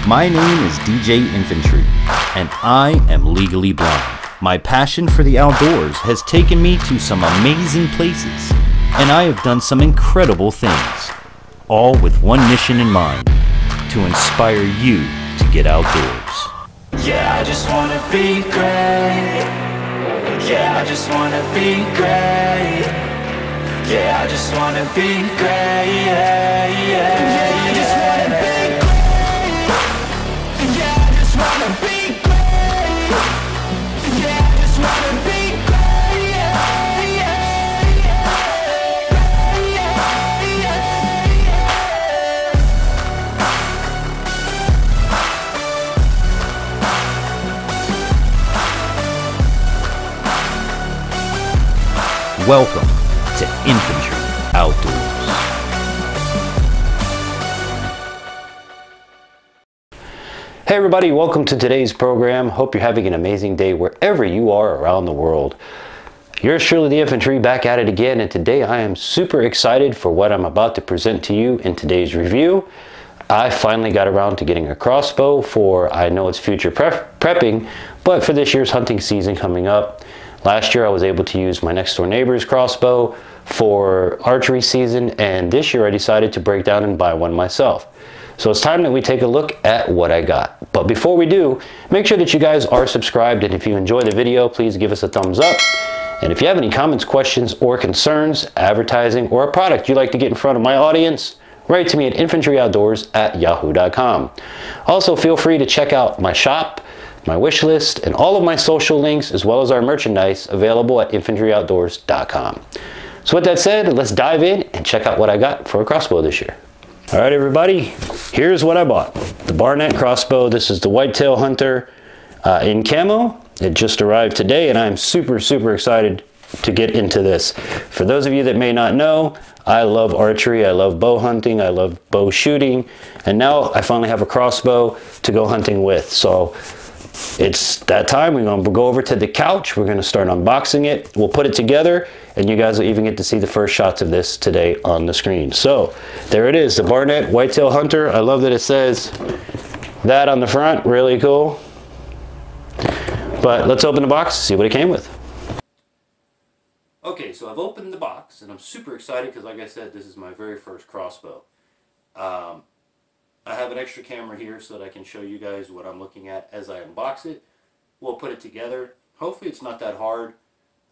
My name is DJ Infantry, and I am legally blind. My passion for the outdoors has taken me to some amazing places, and I have done some incredible things, all with one mission in mind, to inspire you to get outdoors. Yeah, I just wanna be great. Yeah, I just wanna be great. Yeah, I just wanna be great. Yeah, yeah, I just wanna be great. Yeah, I just wanna be great. Yeah, I just wanna be great. Yeah, yeah, Welcome to Infantry Outdoors. Hey everybody, welcome to today's program. Hope you're having an amazing day wherever you are around the world. Yours truly, the Infantry, back at it again, and today I am super excited for what I'm about to present to you in today's review. I finally got around to getting a crossbow for, I know it's future prepping, but for this year's hunting season coming up. Last year I was able to use my next door neighbor's crossbow for archery season, and this year I decided to break down and buy one myself. So it's time that we take a look at what I got. But before we do, make sure that you guys are subscribed, and if you enjoy the video, please give us a thumbs up. And if you have any comments, questions, or concerns, advertising, or a product you'd like to get in front of my audience, write to me at infantryoutdoors@yahoo.com. Also, feel free to check out my shop, my wish list, and all of my social links, as well as our merchandise, available at infantryoutdoors.com. So with that said, let's dive in and check out what I got for a crossbow this year. All right, everybody, here's what I bought. The Barnett crossbow. This is the Whitetail Hunter in camo. It just arrived today, and I'm super excited to get into this. For those of you that may not know, I love archery, I love bow hunting, I love bow shooting, and now I finally have a crossbow to go hunting with. So it's that time. We're going to go over to the couch. We're going to start unboxing it. We'll put it together, and you guys will even get to see the first shots of this today on the screen. So there it is, the Barnett Whitetail Hunter. I love that it says that on the front. Really cool. But let's open the box, see what it came with. Okay, so I've opened the box, and I'm super excited because, like I said, this is my very first crossbow. I have an extra camera here so that I can show you guys what I'm looking at as I unbox it. We'll put it together. Hopefully it's not that hard.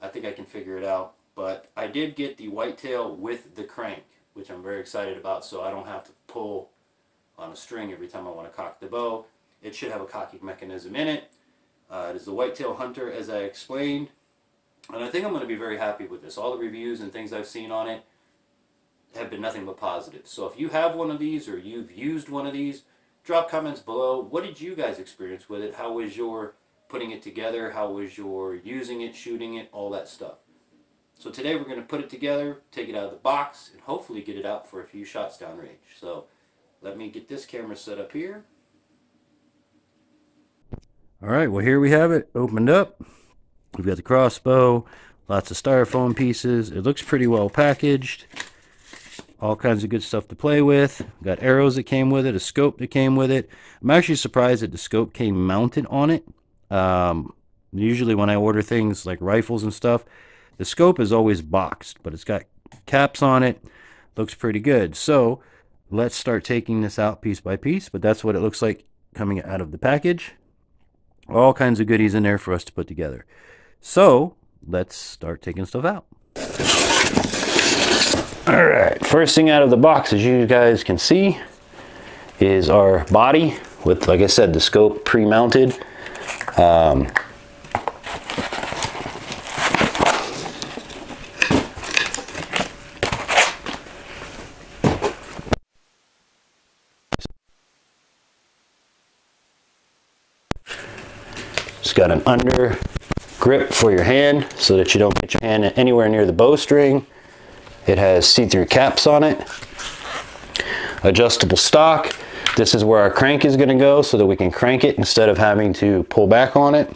I think I can figure it out. But I did get the whitetail with the crank, which I'm very excited about, so I don't have to pull on a string every time I want to cock the bow. It should have a cocking mechanism in it. It is the Whitetail Hunter, as I explained. And I think I'm going to be very happy with this. All the reviews and things I've seen on it have been nothing but positive. So if you have one of these or you've used one of these, drop comments below. What did you guys experience with it? How was your putting it together? How was your using it, shooting it, all that stuff? So today we're going to put it together, take it out of the box, and hopefully get it out for a few shots downrange. So let me get this camera set up here. All right, well, here we have it opened up. We've got the crossbow, lots of styrofoam pieces. It looks pretty well packaged. All kinds of good stuff to play with. Got arrows that came with it, a scope that came with it. I'm actually surprised that the scope came mounted on it. Usually when I order things like rifles and stuff, the scope is always boxed, but it's got caps on it. Looks pretty good. So let's start taking this out piece by piece, but that's what it looks like coming out of the package. All kinds of goodies in there for us to put together. So let's start taking stuff out. All right, first thing out of the box, as you guys can see, is our body with, like I said, the scope pre-mounted. It's got an under grip for your hand so that you don't get your hand anywhere near the bowstring. It has see-through caps on it. Adjustable stock. This is where our crank is going to go so that we can crank it instead of having to pull back on it.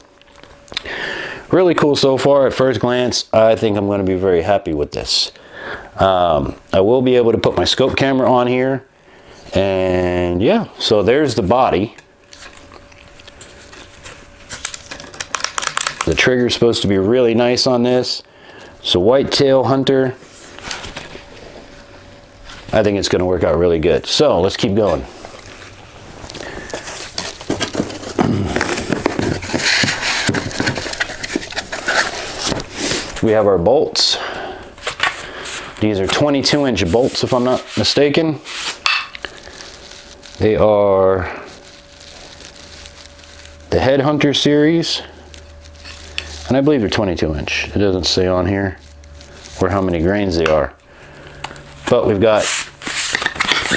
Really cool so far. At first glance, I think I'm going to be very happy with this. I will be able to put my scope camera on here. And yeah, so there's the body. The trigger is supposed to be really nice on this. So Whitetail Hunter, I think it's going to work out really good. So let's keep going. We have our bolts. These are 22-inch bolts, if I'm not mistaken. They are the Headhunter series, and I believe they're 22-inch. It doesn't say on here or how many grains they are. But we've got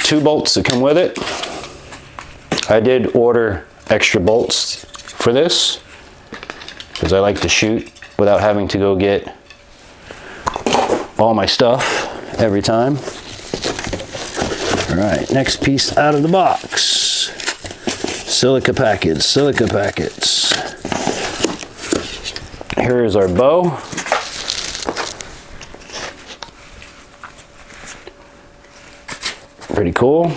2 bolts that come with it. I did order extra bolts for this because I like to shoot without having to go get all my stuff every time. All right, next piece out of the box. Silica packets. Here is our bow. Pretty cool.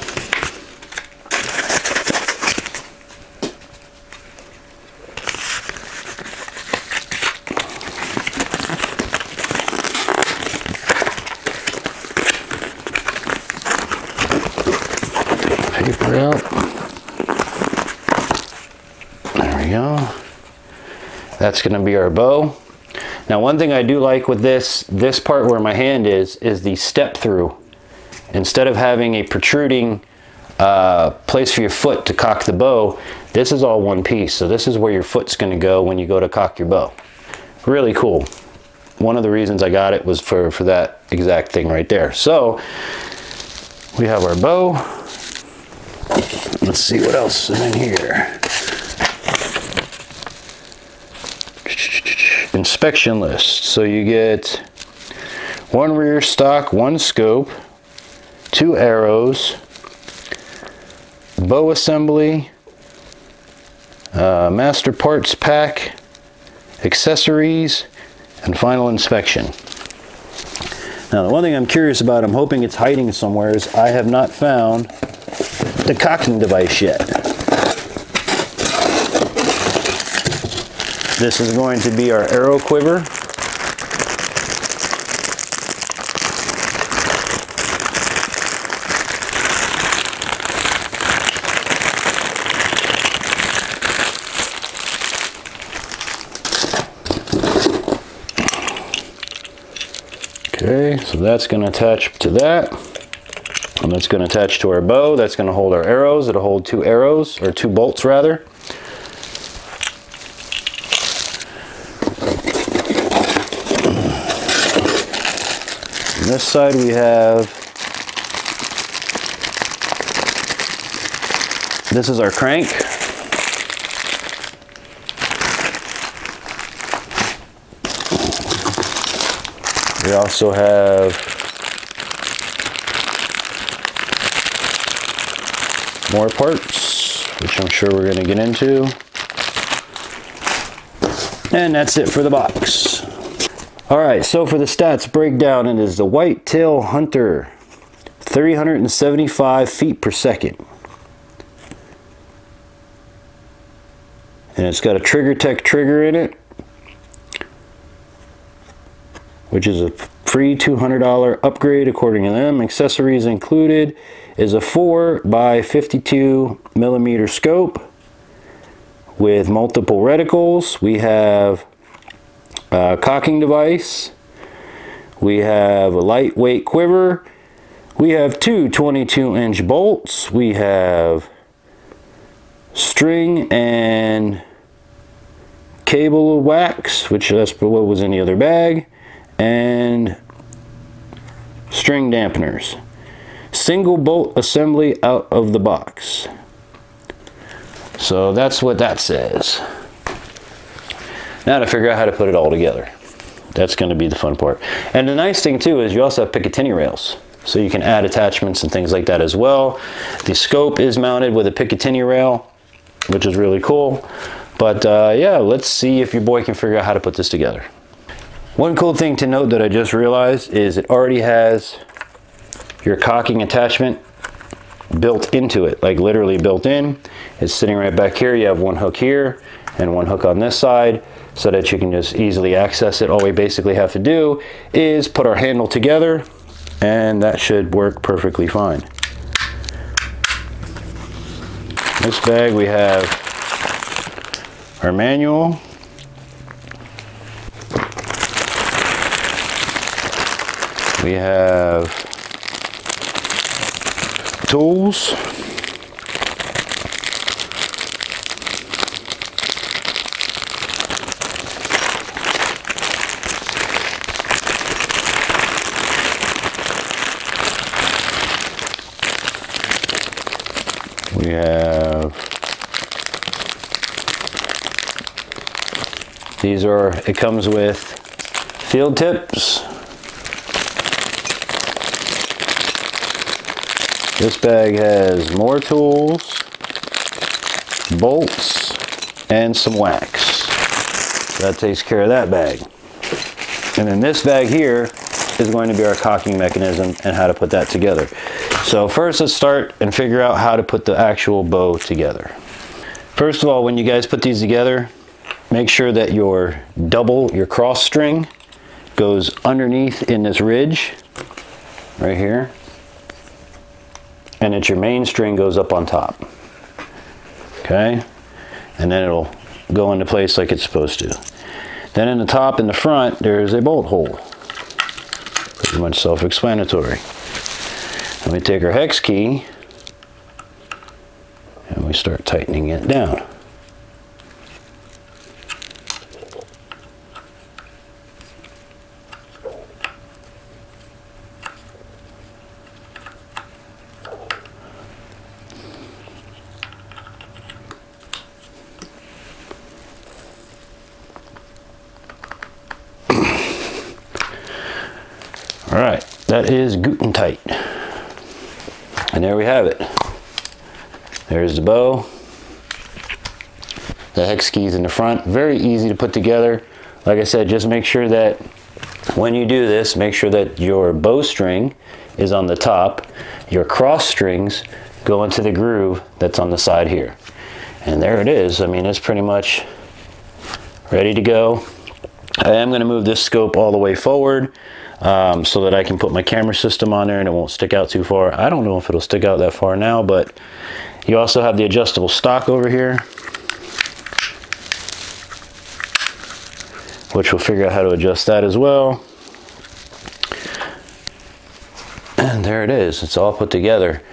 Paper out. There we go. That's going to be our bow. Now, one thing I do like with this part where my hand is the step through. Instead of having a protruding place for your foot to cock the bow, this is all one piece. So this is where your foot's going to go when you go to cock your bow. Really cool. One of the reasons I got it was for that exact thing right there. So we have our bow. Let's see what else is in here. Inspection list. So you get 1 rear stock, 1 scope, 2 arrows, bow assembly, master parts pack, accessories, and final inspection. Now, the one thing I'm curious about, I'm hoping it's hiding somewhere, is I have not found the cocking device yet. This is going to be our arrow quiver. Okay, so that's going to attach to that, and that's going to attach to our bow. That's going to hold our arrows. It'll hold 2 arrows, or 2 bolts rather. On this side we have, this is our crank. We also have more parts, which I'm sure we're going to get into. And that's it for the box. Alright, so for the stats breakdown, it is the Whitetail Hunter 375 feet per second. And it's got a Trigger Tech trigger in it, which is a free $200 upgrade according to them. Accessories included is a 4 by 52 millimeter scope with multiple reticles. We have a cocking device. We have a lightweight quiver. We have 2 22-inch bolts. We have string and cable wax, which that's what was in the other bag, and string dampeners. Single bolt assembly out of the box. So that's what that says. Now to figure out how to put it all together. That's going to be the fun part. And the nice thing too is you also have Picatinny rails. So you can add attachments and things like that as well. The scope is mounted with a Picatinny rail, which is really cool. But yeah, let's see if your boy can figure out how to put this together. One cool thing to note that I just realized is it already has your cocking attachment built into it, like literally built in. It's sitting right back here. You have 1 hook here and 1 hook on this side. so that you can just easily access it. All we basically have to do is put our handle together, and that should work perfectly fine. In this bag we have our manual, we have tools, we have, it comes with field tips. This bag has more tools, bolts, and some wax. So that takes care of that bag. And then this bag here is going to be our cocking mechanism and how to put that together. So first, let's start and figure out how to put the actual bow together. First of all, when you guys put these together, make sure that your cross string goes underneath in this ridge right here, and that your main string goes up on top. Okay, and then it'll go into place like it's supposed to. Then in the top and the front, there's a bolt hole. Pretty much self-explanatory. And we take our hex key and we start tightening it down. All right, that is good and tight. And there we have it. There's the bow. The hex keys in the front. Very easy to put together. Like I said, just make sure that when you do this, make sure that your bowstring is on the top. Your cross strings go into the groove that's on the side here. And there it is. I mean, it's pretty much ready to go. I am going to move this scope all the way forward so that I can put my camera system on there and it won't stick out too far. I don't know if it'll stick out that far now, but you also have the adjustable stock over here, which we'll figure out how to adjust that as well. And there it is. It's all put together.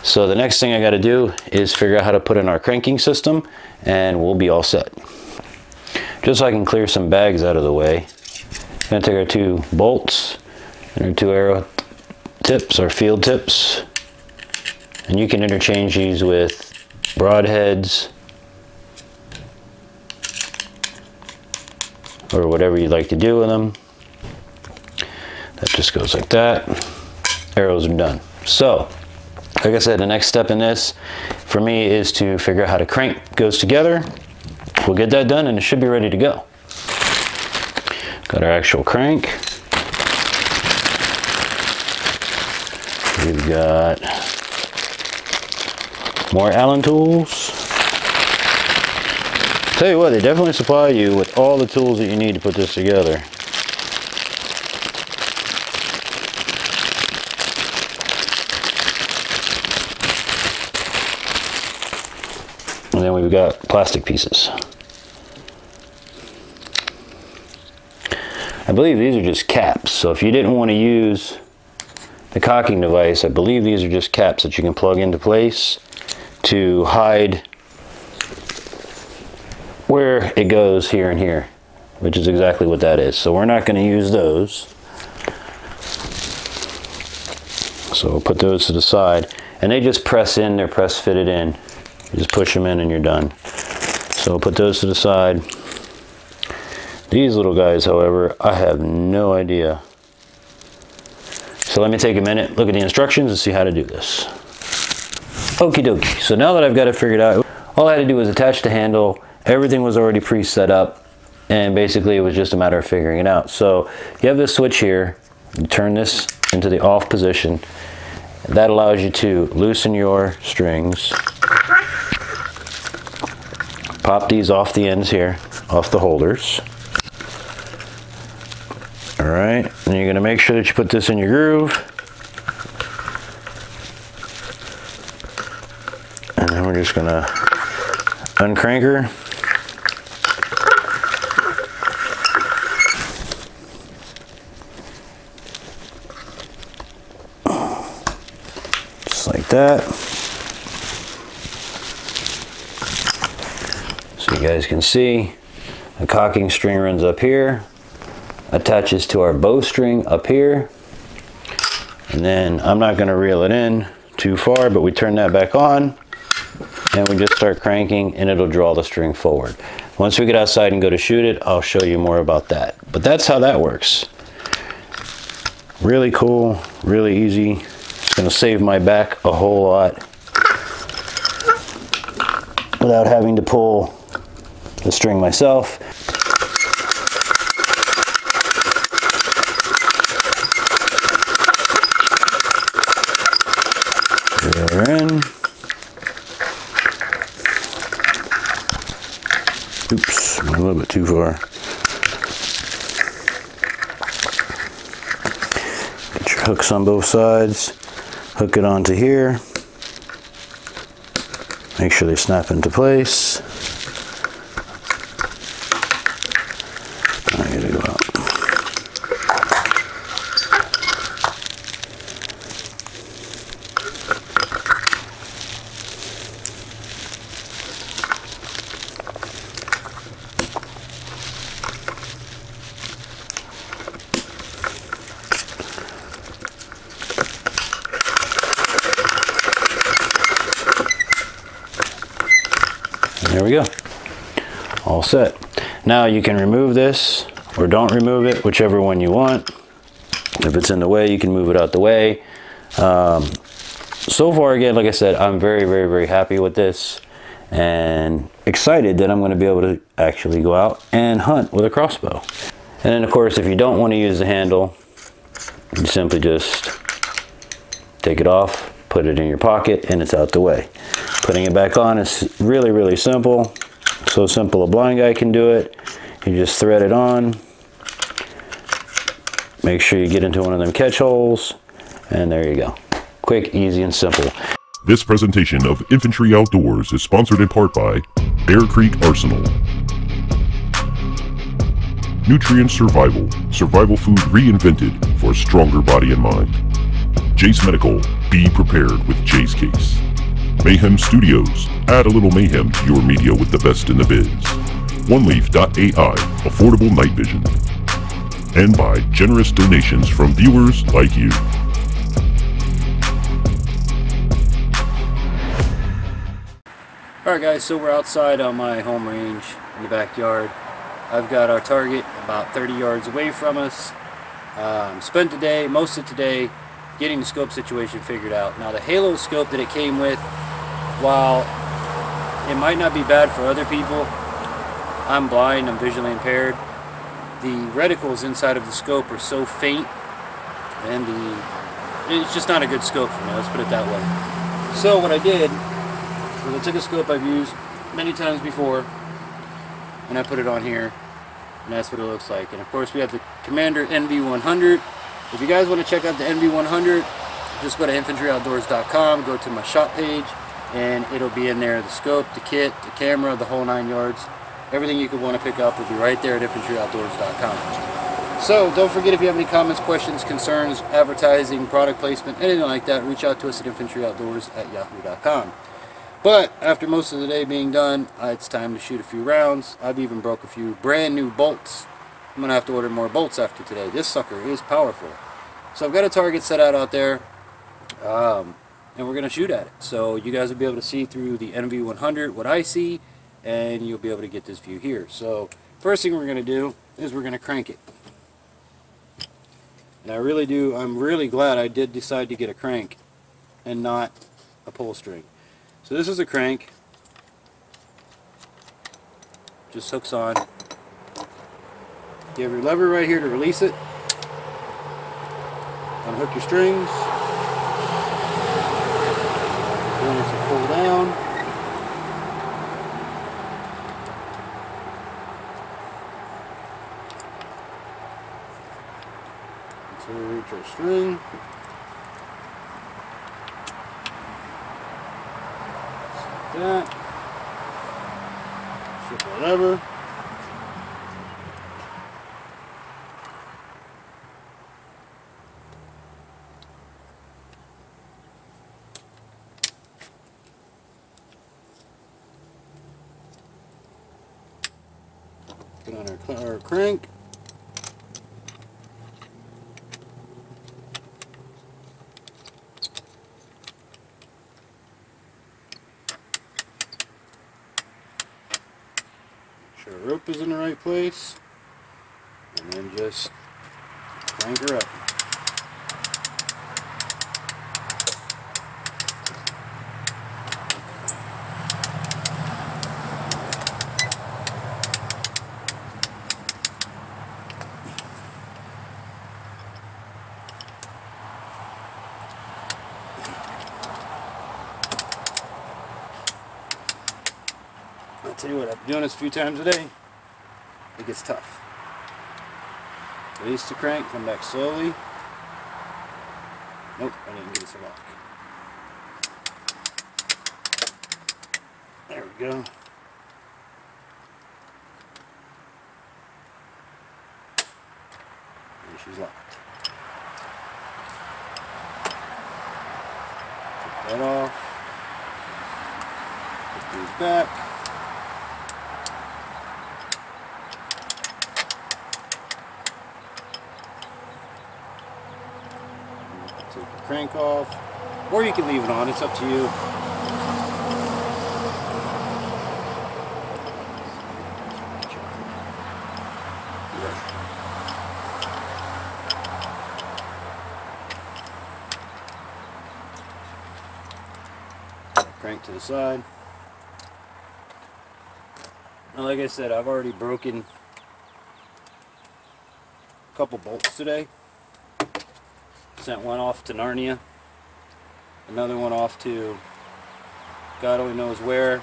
So the next thing I got to do is figure out how to put in our cranking system, and we'll be all set. Just so I can clear some bags out of the way, I'm going to take our 2 bolts and our 2 arrow tips, our field tips, and you can interchange these with broadheads or whatever you'd like to do with them. That just goes like that. Arrows are done. So, like I said, the next step in this for me is to figure out how the crank goes together. We'll get that done and it should be ready to go. Got our actual crank. We've got more Allen tools. Tell you what, they definitely supply you with all the tools that you need to put this together. And then we've got plastic pieces. I believe these are just caps, so if you didn't want to use the cocking device, I believe these are just caps that you can plug into place to hide where it goes here and here, which is exactly what that is. So we're not going to use those. So we'll put those to the side, and they just press in, they're press fitted in. You just push them in and you're done. So we'll put those to the side. These little guys, however, I have no idea. So let me take a minute, look at the instructions and see how to do this. Okie dokie. So now that I've got it figured out, all I had to do was attach the handle. Everything was already pre-set up, and basically it was just a matter of figuring it out. So you have this switch here. You turn this into the off position. That allows you to loosen your strings. Pop these off the ends here. off the holders. All right, and you're gonna make sure that you put this in your groove. And then we're just gonna uncrank her. Just like that. So you guys can see the cocking string runs up here, attaches to our bowstring up here, and then I'm not going to reel it in too far, but we turn that back on and we just start cranking and it'll draw the string forward. Once we get outside and go to shoot it, I'll show you more about that. But that's how that works. Really cool, really easy. It's going to save my back a whole lot without having to pull the string myself. We're in. Oops, went a little bit too far. Get your hooks on both sides. Hook it onto here. Make sure they snap into place. I gotta go out. There we go, all set. Now you can remove this or don't remove it, whichever one you want. If it's in the way, you can move it out the way. So far, again, like I said, I'm very, very, very happy with this and excited that I'm going to be able to actually go out and hunt with a crossbow. And then, of course, if you don't want to use the handle, you simply just take it off, put it in your pocket, and it's out the way. Putting it back on is really, really simple. So simple a blind guy can do it. You just thread it on. Make sure you get into one of them catch holes, and there you go. Quick, easy, and simple. This presentation of Infantry Outdoors is sponsored in part by Bear Creek Arsenal, Nutrient Survival, survival food reinvented for a stronger body and mind. Jase Medical, be prepared with Jase Case. Mayhem Studios, add a little mayhem to your media with the best in the biz. Oneleaf.al, affordable night vision. And by generous donations from viewers like you. Alright guys, so we're outside on my home range in the backyard. I've got our target about 30 yards away from us. Spent today, most of today, getting the scope situation figured out. Now the Halo scope that it came with, while it might not be bad for other people, I'm blind, I'm visually impaired. The reticles inside of the scope are so faint, and it's just not a good scope for me, let's put it that way. So what I did was I took a scope I've used many times before, and I put it on here, and that's what it looks like. And of course we have the Commander NV100. If you guys want to check out the NV100, just go to infantryoutdoors.com, go to my shop page, and it'll be in there. The scope, the kit, the camera, the whole 9 yards. Everything you could want to pick up will be right there at infantryoutdoors.com. So don't forget, if you have any comments, questions, concerns, advertising, product placement, anything like that, reach out to us at infantryoutdoors@yahoo.com. But after most of the day being done, it's time to shoot a few rounds. I've even broke a few brand new bolts. I'm going to have to order more bolts after today. This sucker is powerful. So I've got a target set out there, and we're going to shoot at it. So you guys will be able to see through the NV100 what I see, and you'll be able to get this view here. So first thing we're going to do is we're going to crank it. And I'm really glad I did decide to get a crank and not a pull string. So this is a crank. Just hooks on. You have your lever right here to release it. Unhook your strings. Then it's a pull down. string. Like that. Flip it over. Put on our crank. Make sure our rope is in the right place. And then just crank her up. I'll tell you what, I've been doing this a few times a day. It gets tough. Release the crank, come back slowly. Nope, I didn't get it to lock. There we go. And she's locked. Take that off. Put these back. Take the crank off, or you can leave it on, it's up to you. Crank to the side. Now, like I said, I've already broken a couple bolts today. Sent one off to Narnia, another one off to God only knows where.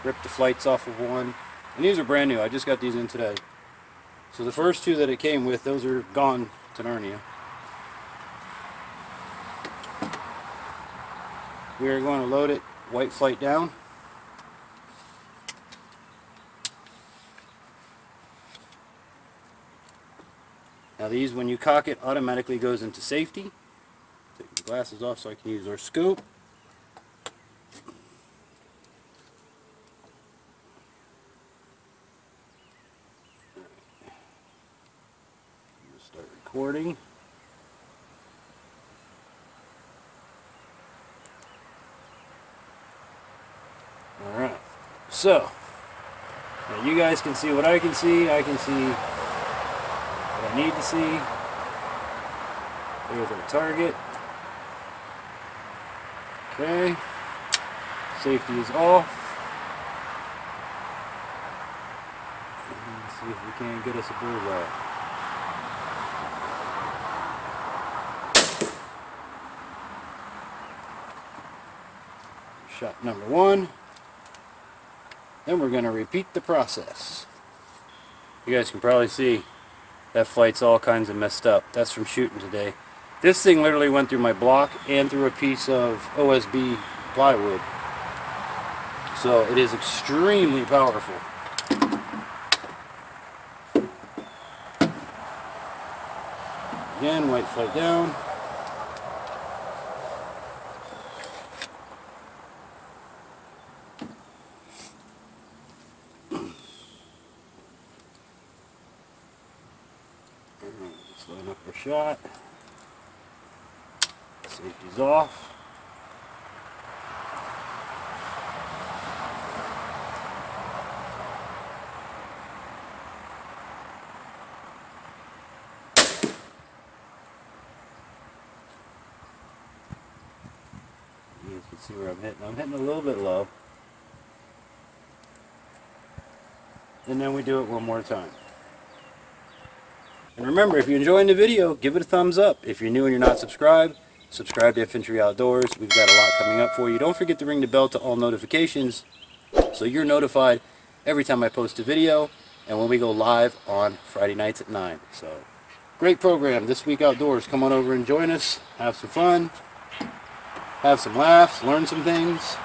Ripped the flights off of one, and these are brand new. I just got these in today. So the first two that it came with, those are gone to Narnia. We are going to load it white flight down. Now these, when you cock it, automatically goes into safety. Take the glasses off so I can use our scope. Start recording. Alright, so now you guys can see what I can see. I can see what I need to see. There's our target. Okay, safety is off. Let's see if we can get us a bullseye. Shot number one. Then we're going to repeat the process. You guys can probably see that flight's all kinds of messed up. That's from shooting today. This thing literally went through my block and through a piece of OSB plywood. So it is extremely powerful. Again, white flight down. Let's line up our shot. Safety's off. You guys can see where I'm hitting. I'm hitting a little bit low. And then we do it one more time. And remember, if you're enjoying the video, give it a thumbs up. If you're new and you're not subscribed, subscribe to Infantry Outdoors. We've got a lot coming up for you. Don't forget to ring the bell to all notifications so you're notified every time I post a video and when we go live on Friday nights at 9. So great program, This Week Outdoors. Come on over and join us. Have some fun. Have some laughs. Learn some things.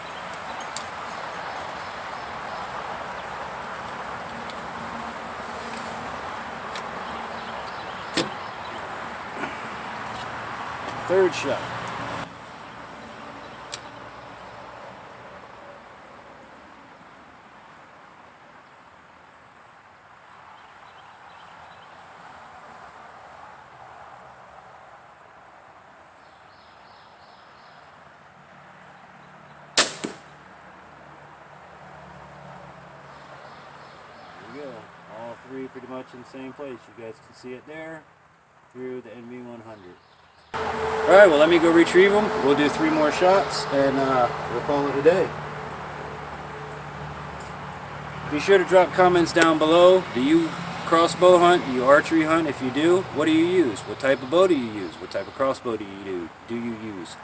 Third shot. There we go. All three pretty much in the same place. You guys can see it there through the NV100. Alright, well, let me go retrieve them. We'll do 3 more shots and we'll call it a day. Be sure to drop comments down below. Do you crossbow hunt? Do you archery hunt? If you do, what do you use? What type of bow do you use? What type of crossbow do you use?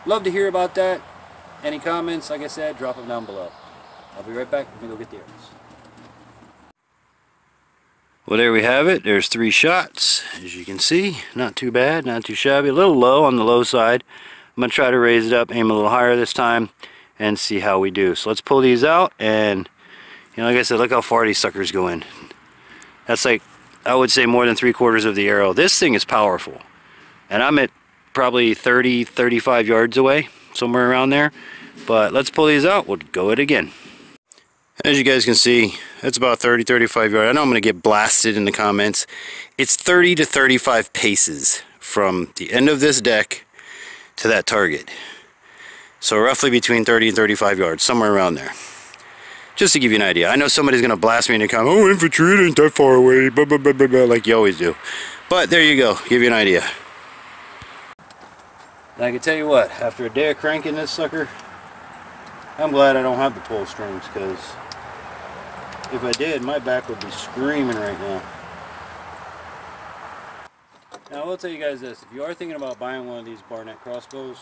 Love to hear about that. Any comments, like I said, drop them down below. I'll be right back. Let me go get the arrows. Well, there we have it. There's 3 shots. As you can see, not too bad, not too shabby. A little low on the low side. I'm going to try to raise it up, aim a little higher this time, and see how we do. So let's pull these out, and you know, like I said, look how far these suckers go in. That's like, I would say, more than 3/4 of the arrow. This thing is powerful. And I'm at probably 30, 35 yards away, somewhere around there. But let's pull these out. We'll go it again. As you guys can see, that's about 30, 35 yards. I know I'm going to get blasted in the comments. It's 30 to 35 paces from the end of this deck to that target. So roughly between 30 and 35 yards, somewhere around there. Just to give you an idea. I know somebody's going to blast me in the comments, oh, infantry, it ain't that far away, blah, blah, blah, blah, blah, like you always do. But there you go, give you an idea. And I can tell you what, after a day of cranking this sucker, I'm glad I don't have the pull strings, because if I did, my back would be screaming right now. Now, I will tell you guys this. If you are thinking about buying one of these Barnett crossbows,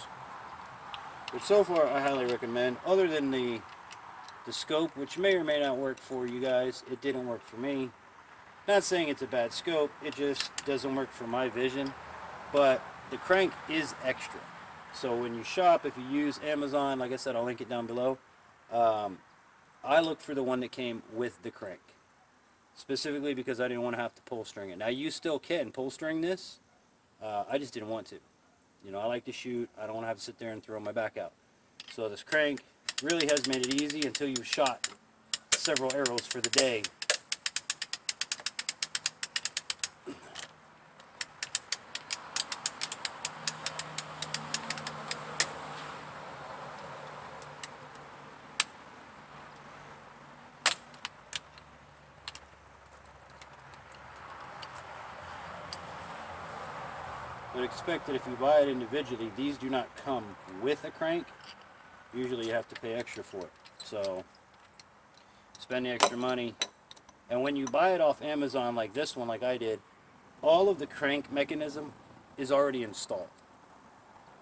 which so far I highly recommend, other than the scope, which may or may not work for you guys, it didn't work for me. Not saying it's a bad scope, it just doesn't work for my vision. But the crank is extra. So when you shop, if you use Amazon, like I said, I'll link it down below. I looked for the one that came with the crank, specifically because I didn't want to have to pull string it. Now you still can pull string this, I just didn't want to. You know, I like to shoot, I don't want to have to sit there and throw my back out. So this crank really has made it easy until you've shot several arrows for the day. But expect that if you buy it individually, these do not come with a crank. Usually you have to pay extra for it. So spend the extra money. And when you buy it off Amazon like this one, like I did, all of the crank mechanism is already installed.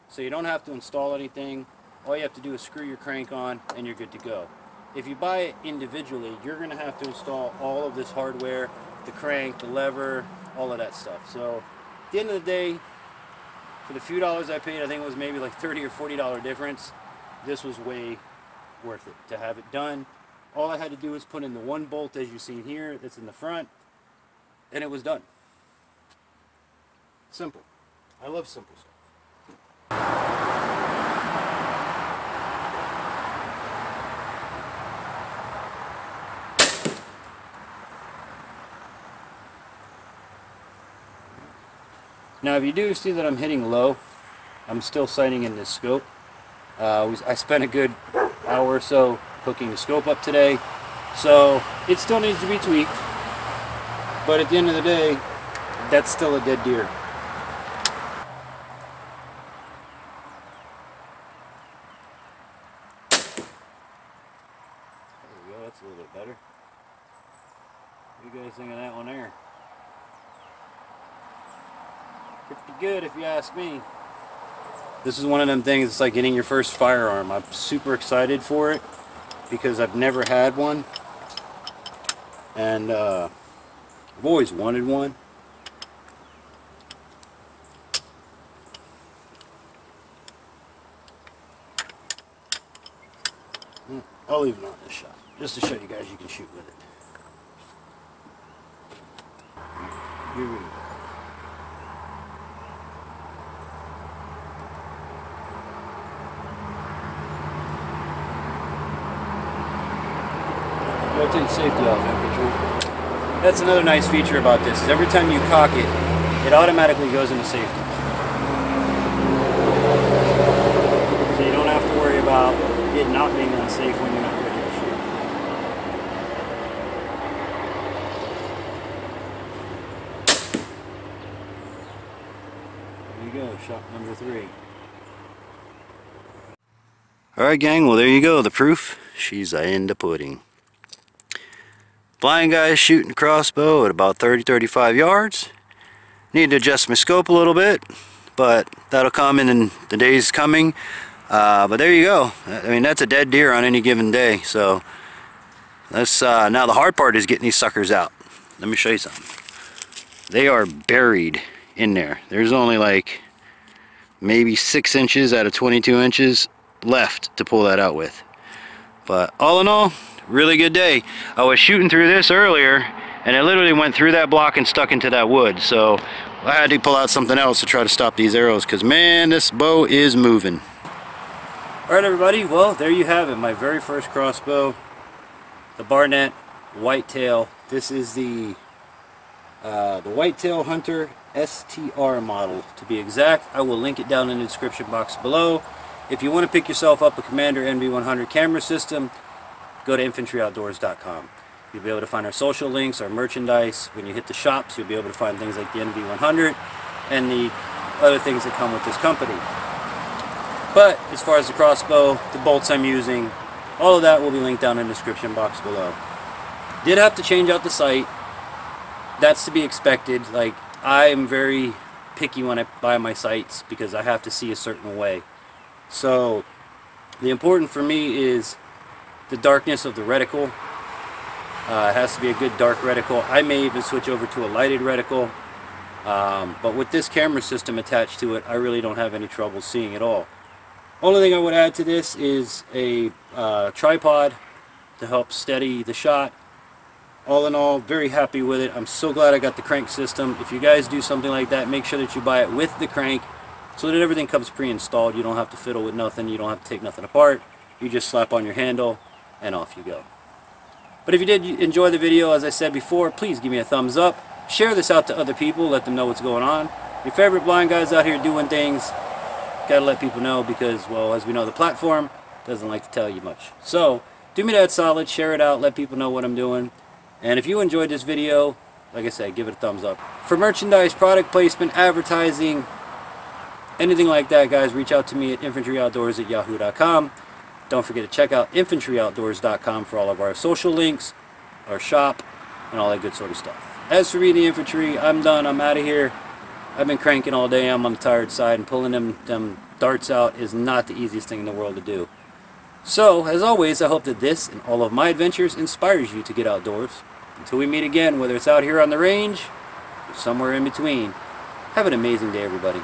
So you don't have to install anything. All you have to do is screw your crank on and you're good to go. If you buy it individually, you're going to have to install all of this hardware, the crank, the lever, all of that stuff. So at the end of the day, for the few dollars I paid, I think it was maybe like $30 or $40 difference, this was way worth it to have it done. All I had to do was put in the one bolt, as you see here, that's in the front, and it was done. Simple. I love simple stuff. Now, if you do see that I'm hitting low, I'm still sighting in this scope. I spent a good hour or so hooking the scope up today, so it still needs to be tweaked, but at the end of the day, that's still a dead deer. There we go, that's a little bit better. What do you guys think of that one there? Pretty good if you ask me. This is one of them things, it's like getting your first firearm. I'm super excited for it because I've never had one, and I've always wanted one. I'll leave it on this shot, just to show you guys you can shoot with it. Here we go. Rotate safety off, infantry. That's another nice feature about this, is every time you cock it, it automatically goes into safety. So you don't have to worry about it not being unsafe when you're not ready to shoot. There you go, shot number 3. Alright gang, well there you go, the proof. She's in the pudding. Blind guy shooting crossbow at about 30-35 yards. Need to adjust my scope a little bit, but that'll come in the days coming. But there you go. I mean, that's a dead deer on any given day. So that's now the hard part is getting these suckers out. Let me show you something. They are buried in there. There's only like maybe 6 inches out of 22 inches left to pull that out with. But all in all, really good day. I was shooting through this earlier and it literally went through that block and stuck into that wood, so I had to pull out something else to try to stop these arrows, because man, this bow is moving. Alright everybody, well there you have it, my very first crossbow, the Barnett Whitetail. This is the Whitetail Hunter STR model to be exact. I will link it down in the description box below. If you want to pick yourself up a Commander NV100 camera system, go to InfantryOutdoors.com. You'll be able to find our social links, our merchandise. When you hit the shops, you'll be able to find things like the NV100 and the other things that come with this company. But as far as the crossbow, the bolts I'm using, all of that will be linked down in the description box below. Did have to change out the sight. That's to be expected. Like, I am very picky when I buy my sights because I have to see a certain way. So the important for me is the darkness of the reticle. It has to be a good dark reticle. I may even switch over to a lighted reticle. But with this camera system attached to it, I really don't have any trouble seeing at all. Only thing I would add to this is a tripod to help steady the shot. All in all, very happy with it. I'm so glad I got the crank system. If you guys do something like that, make sure that you buy it with the crank so that everything comes pre-installed. You don't have to fiddle with nothing. You don't have to take nothing apart. You just slap on your handle and off you go. But if you did enjoy the video, as I said before, please give me a thumbs up. Share this out to other people. Let them know what's going on. Your favorite blind guys out here doing things, gotta let people know because, well, as we know, the platform doesn't like to tell you much. So do me that solid, share it out, let people know what I'm doing. And if you enjoyed this video, like I said, give it a thumbs up. For merchandise, product placement, advertising, anything like that, guys, reach out to me at infantryoutdoors@yahoo.com. Don't forget to check out InfantryOutdoors.com for all of our social links, our shop, and all that good sort of stuff. As for me, the infantry, I'm done. I'm out of here. I've been cranking all day. I'm on the tired side, and pulling them darts out is not the easiest thing in the world to do. So, as always, I hope that this and all of my adventures inspires you to get outdoors. Until we meet again, whether it's out here on the range or somewhere in between, have an amazing day, everybody.